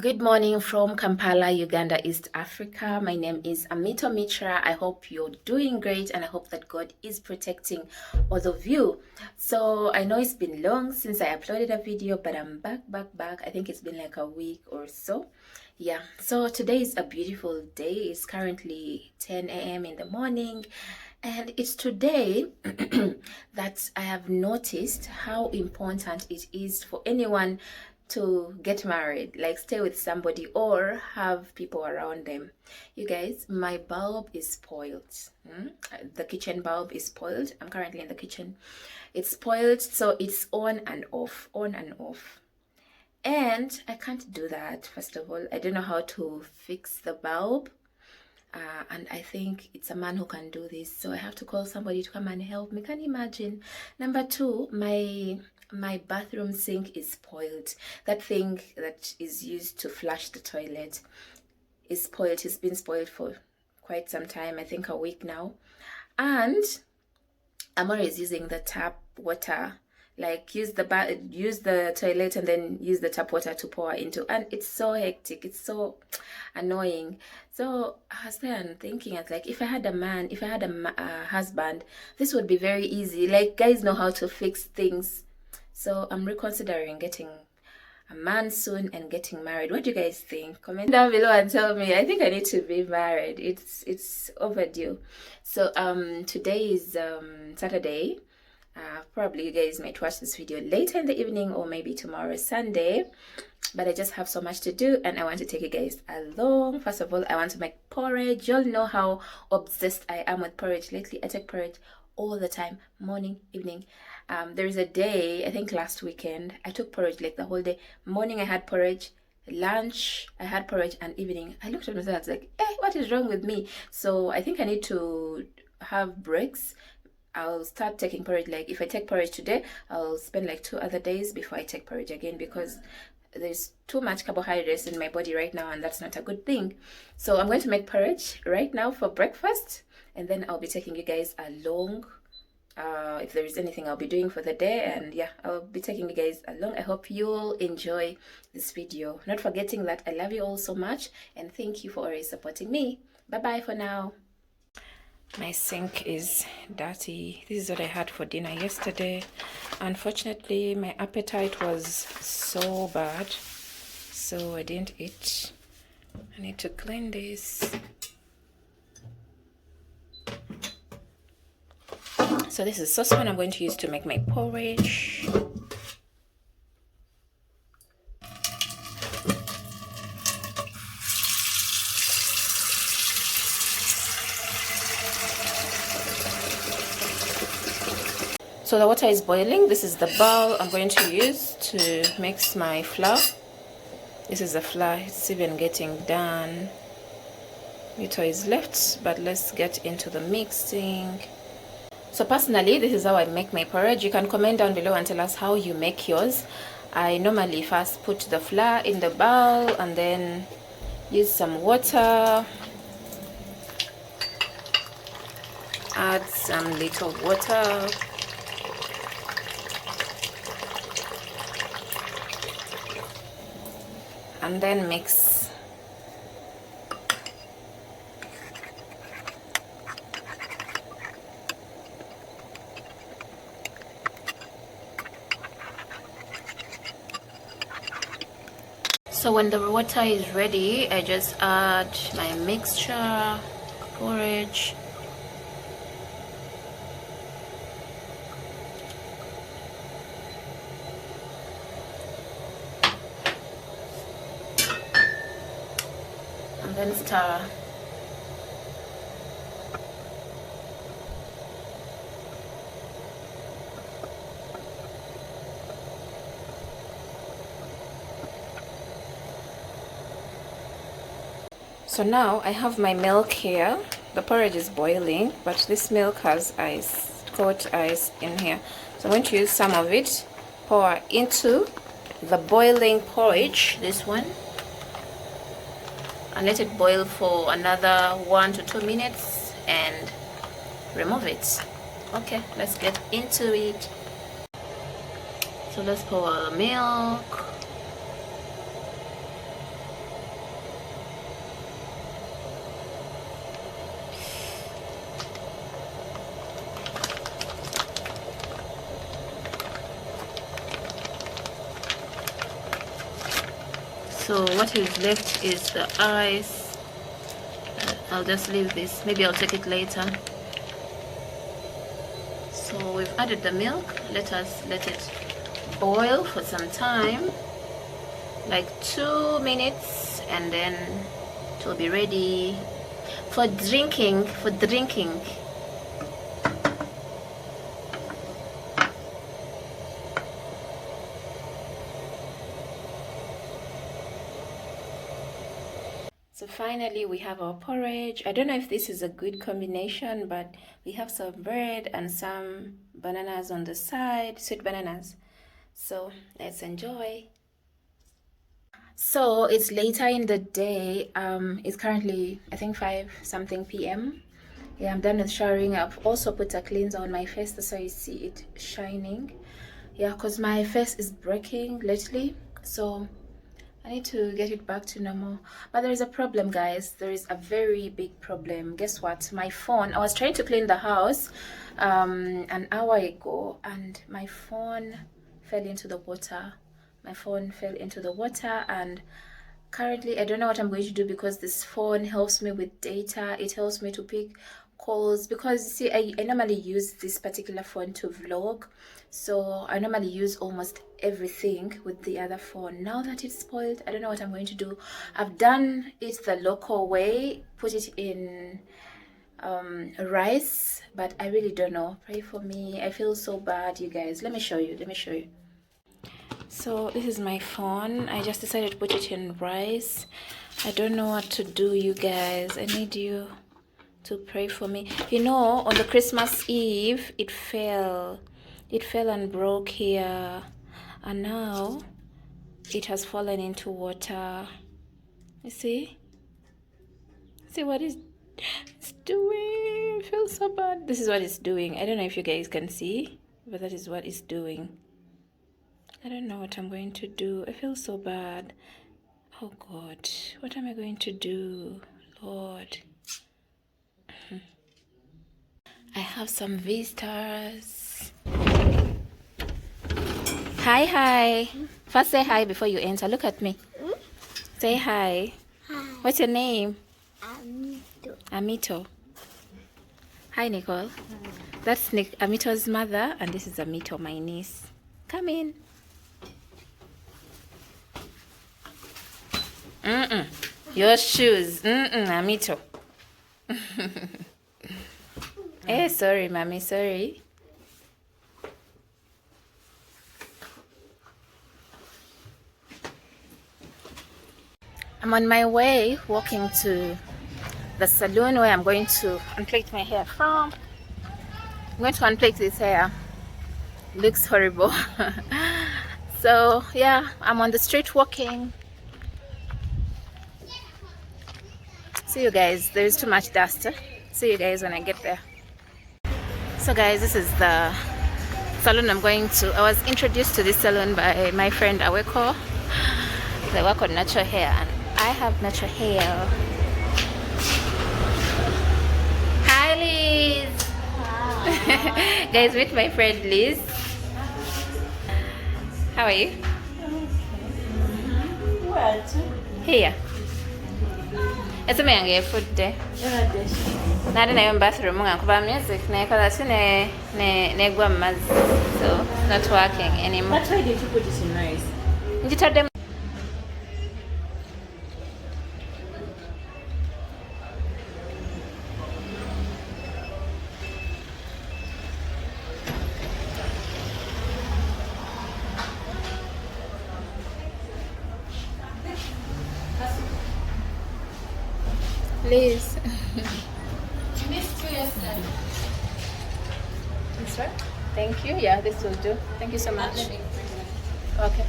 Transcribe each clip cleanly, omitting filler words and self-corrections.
Good morning from Kampala, Uganda, East Africa. My name is Amito Mitra. I hope you're doing great and I hope that God is protecting all of you. So I know it's been long since I uploaded a video, but I'm back. I think it's been like a week or so. Yeah, so today is a beautiful day. It's currently 10 a.m. in the morning. And it's today that I have noticed how important it is for anyone to get married, like stay with somebody or have people around them. You guys, my bulb is spoiled. The kitchen bulb is spoiled. I'm currently in the kitchen. It's spoiled, so it's on and off, on and off. And I can't do that. First of all, I don't know how to fix the bulb. And I think it's a man who can do this, so I have to call somebody to come and help me. Can you imagine? Number two, my bathroom sink is spoiled. That thing that is used to flush the toilet is spoiled. It's been spoiled for quite some time, I think a week now. And I'm always using the tap water, like use the toilet and then use the tap water to pour into, and it's so hectic, it's so annoying. So I was there and thinking, I was like, if I had a husband, this would be very easy. Like, guys know how to fix things. So I'm reconsidering getting a man soon and getting married. What do you guys think? Comment down below and tell me. I think I need to be married. It's overdue. So today is Saturday. Probably you guys might watch this video later in the evening or maybe tomorrow Sunday, but I just have so much to do and I want to take you guys along. First of all, I want to make porridge. Y'all know how obsessed I am with porridge lately. I take porridge all the time, morning, evening. There is a day, I think last weekend, I took porridge like the whole day. Morning I had porridge, lunch I had porridge, and evening I looked at myself, I was like, what is wrong with me? So I think I need to have breaks. I'll start taking porridge. Like if I take porridge today, I'll spend like 2 other days before I take porridge again, because there's too much carbohydrates in my body right now and that's not a good thing. So I'm going to make porridge right now for breakfast, and then I'll be taking you guys along. If there is anything I'll be doing for the day, and yeah, I'll be taking you guys along. I hope you'll enjoy this video, not forgetting that I love you all so much and thank you for always supporting me. Bye bye for now. My sink is dirty. This is what I had for dinner yesterday. Unfortunately, my appetite was so bad, so I didn't eat. I need to clean this. So this is saucepan I'm going to use to make my porridge. So the water is boiling. This is the bowl I'm going to use to mix my flour. This is the flour. It's even getting done. Little is left, but let's get into the mixing. So personally, this is how I make my porridge. You can comment down below and tell us how you make yours. I normally first put the flour in the bowl and then use some water. Add some little water. And then mix. So when the water is ready, I just add my mixture, porridge. And then stir. So now I have my milk here. The porridge is boiling, but this milk has ice, cold ice in here. So I'm going to use some of it, pour into the boiling porridge, this one, and let it boil for another 1 to 2 minutes and remove it. Okay, let's get into it. So let's pour the milk. So what is left is the ice. I'll just leave this. Maybe I'll take it later. So we've added the milk. Let us let it boil for some time, like 2 minutes, and then it will be ready for drinking. So finally we have our porridge. I don't know if this is a good combination, but we have some bread and some bananas on the side, sweet bananas. So let's enjoy. So it's later in the day. It's currently, I think, 5 something p.m. Yeah, I'm done with showering. I've also put a cleanser on my face. That's why you see it shining. Yeah, because my face is breaking lately. So I need to get it back to normal. But there is a problem, guys. There is a very big problem. Guess what? My phone, I was trying to clean the house an hour ago, and my phone fell into the water. And currently I don't know what I'm going to do, because this phone helps me with data. It helps me to pick calls, because you see, I normally use this particular phone to vlog, so I normally use almost everything with the other phone. Now that it's spoiled, I don't know what I'm going to do. I've done it the local way, put it in rice, but I really don't know. Pray for me. I feel so bad, you guys. Let me show you. So this is my phone. I just decided to put it in rice. I don't know what to do, you guys. I need you to pray for me. You know, on the Christmas Eve, it fell and broke here, and now it has fallen into water. You see what it's doing? I feel so bad. This is what it's doing. I don't know if you guys can see, but that is what it's doing. I don't know what I'm going to do. I feel so bad. Oh God, what am I going to do, Lord? I have some visitors. Hi. First say hi before you enter. Look at me. Say hi. Hi. What's your name? Amito. Hi, Nicole. Hi. That's Amito's mother, and this is Amito, my niece. Come in. Your shoes. Amito. Sorry, mommy, sorry. I'm on my way walking to the salon where I'm going to unplait my hair from. I'm going to unplait this hair. Looks horrible. So yeah, I'm on the street walking. See you guys. There is too much dust. See you guys when I get there. So guys, this is the salon I'm going to. I was introduced to this salon by my friend Aweko. They work on natural hair, and I have natural hair. Hi, Liz. Hi. Guys, meet my friend Liz. How are you? What? Here. Ese me yange fudde. Nari nayo bathroom nga kuba music nekola ne gwa mazzi, so not working anymore. But why did you put it in rice? Njitadde Please. Missed you yesterday. This one? Thank you. Yeah, this will do. Thank you so much. Okay.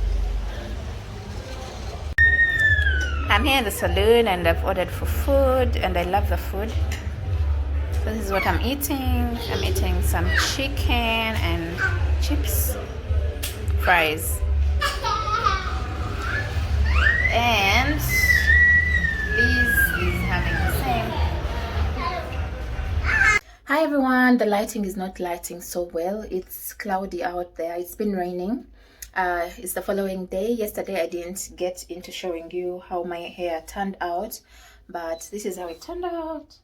I'm here in the saloon and I've ordered for food, and I love the food. So this is what I'm eating. I'm eating some chicken and chips, fries. And Liz is having the same. Hi everyone, the lighting is not lighting so well. It's cloudy out there. It's been raining. It's the following day. Yesterday I didn't get into showing you how my hair turned out, but this is how it turned out.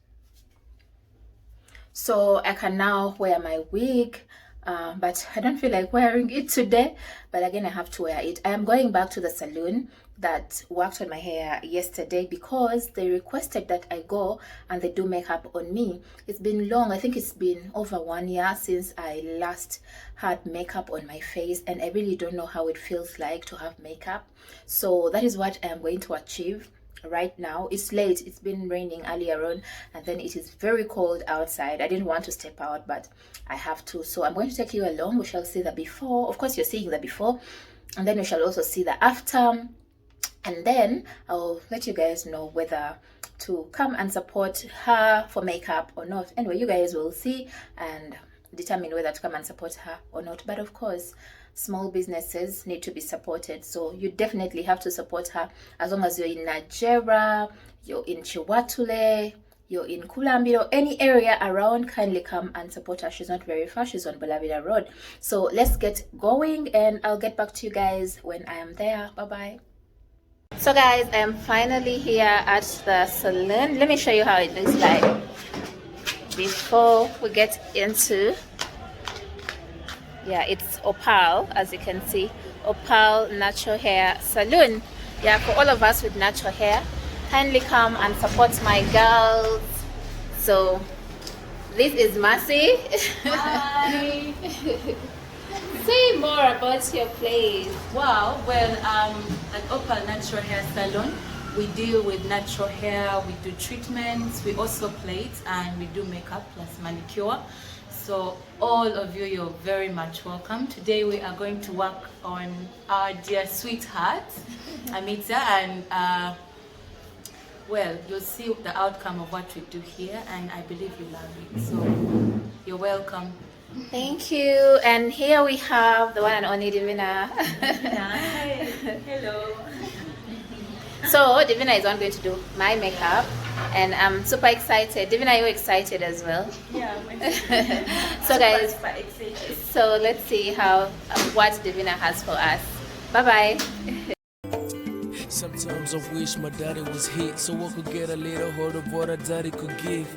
So I can now wear my wig, but I don't feel like wearing it today. But again, I have to wear it. I am going back to the salon that worked on my hair yesterday because they requested that I go and they do makeup on me. It's been long. I think it's been over 1 year since I last had makeup on my face, and I really don't know how it feels like to have makeup. So that is what I am going to achieve right now. It's late, it's been raining earlier on, and then it is very cold outside. I didn't want to step out, but I have to, so I'm going to take you along. We shall see the before. Of course, you're seeing the before, and then we shall also see the after, and then I'll let you guys know whether to come and support her for makeup or not. Anyway, you guys will see and determine whether to come and support her or not. But of course, small businesses need to be supported, so you definitely have to support her. As long as you're in Nigeria, you're in Chiwatule, you're in Kulambiro, any area around, kindly come and support her. She's not very far, she's on Bolavida Road. So let's get going, and I'll get back to you guys when I am there. Bye bye. So guys, I am finally here at the salon. Let me show you how it looks like before we get into. Yeah, it's Opal, as you can see. Opal Natural Hair Salon. Yeah, for all of us with natural hair, kindly come and support my girls. So this is Mercy. Hi. Say more about your place. Wow. Well, at Opal Natural Hair Salon, we deal with natural hair. We do treatments. We also plait, and we do makeup plus manicure. So all of you, you're very much welcome. Today we are going to work on our dear sweetheart, Amita, and well, you'll see the outcome of what we do here, and I believe you love it. So you're welcome. Thank you. And here we have the one and only Divina. Hi. Hello. So Divina is one going to do my makeup, and I'm super excited. Divina, are you excited as well? Yeah. So guys, super excited. so let's see how what Divina has for us. Bye bye. Sometimes I wish my daddy was here so I could get a little hold of what a daddy could give.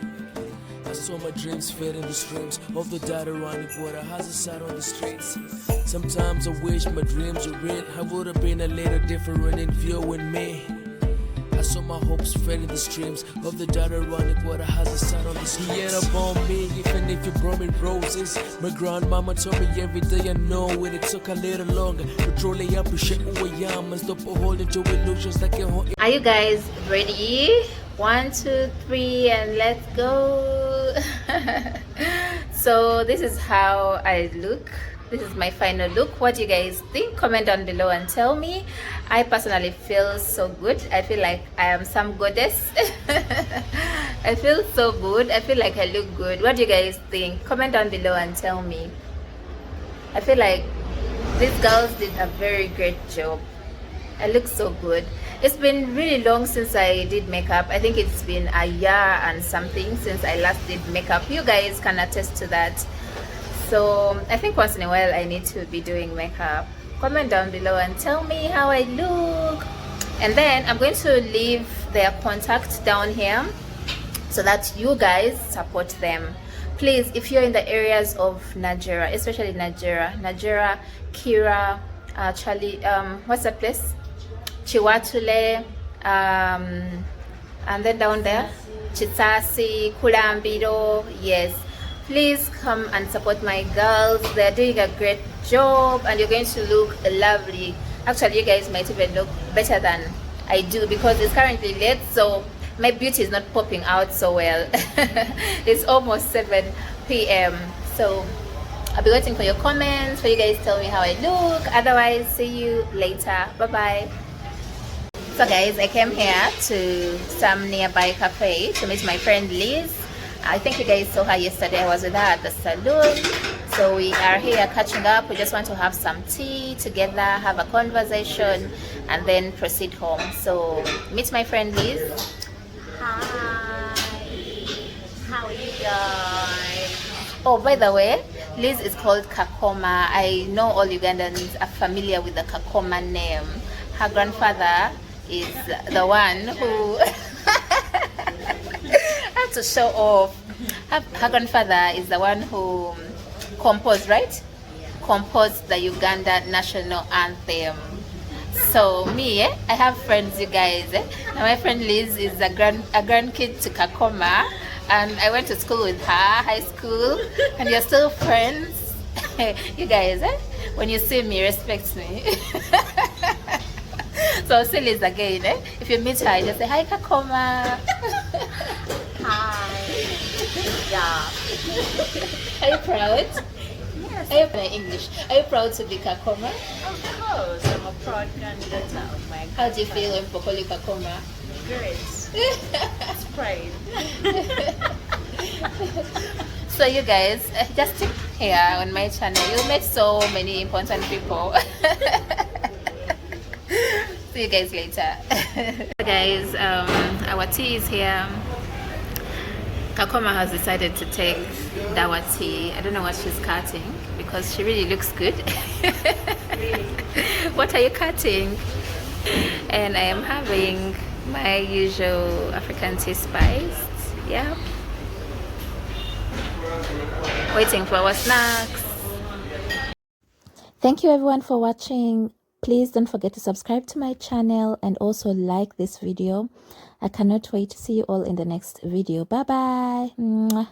I saw my dreams fade in the streams of the daddy running water has a side on the streets. Sometimes I wish my dreams were real. I would have been a little different in viewing me. I saw my hopes fade in the streams of the daughter running water has a side on the streets. He ain't up on me even if you brought me roses. My grandmama told me every day I know it took a little longer. But truly appreciate who I am and stop holding to illusions that can hold. Are you guys ready? 1, 2, 3, and let's go. So this is how I look. This is my final look. What do you guys think? Comment down below and tell me. I personally feel so good. I feel like I am some goddess. I feel so good. I feel like I look good. What do you guys think? Comment down below and tell me. I feel like these girls did a very great job. I look so good. It's been really long since I did makeup. I think it's been a year and something since I last did makeup. You guys can attest to that. So I think once in a while I need to be doing makeup. Comment down below and tell me how I look. And then I'm going to leave their contact down here so that you guys support them. Please, if you're in the areas of Nigeria, especially Nigeria, Kira, Charlie, what's that place? Chiwatule, and then down there, Chitasi, Kulambiro, yes. Please come and support my girls. They're doing a great job and you're going to look lovely. Actually, you guys might even look better than I do because it's currently late, so my beauty is not popping out so well. It's almost 7 p.m. So I'll be waiting for your comments, for you guys to tell me how I look. Otherwise, see you later. Bye-bye. So guys, I came here to some nearby cafe to meet my friend Liz. I think you guys saw her yesterday. I was with her at the salon. So we are here catching up. We just want to have some tea together, have a conversation, and then proceed home. So meet my friend Liz. Hi. How are you guys? Oh, by the way, Liz is called Kakoma. I know all Ugandans are familiar with the Kakoma name. Her grandfather is the one who I have to show off. Her grandfather is the one who composed, right? Composed the Uganda national anthem. So me, I have friends, you guys. Now my friend Liz is a grandkid to Kakoma, and I went to school with her, high school, and you're still friends. You guys, when you see me, respect me. So I'll see Liz again. If you meet her, just say hi, Kakoma. Hi. Yeah. Are you proud? Yes. Are you in English? Are you proud to be Kakoma? Of course, I'm a proud candidate of my. How do you feel when people call you Kakoma? Great. It's pride. So you guys, just stick here on my channel. You'll meet so many important people. See you guys later. Guys, our tea is here. Kakoma has decided to take dawa tea. I don't know what she's cutting because she really looks good. What are you cutting? And I am having my usual African tea spice. Yeah. Waiting for our snacks. Thank you everyone for watching. Please don't forget to subscribe to my channel and also like this video. I cannot wait to see you all in the next video. Bye bye. Mwah.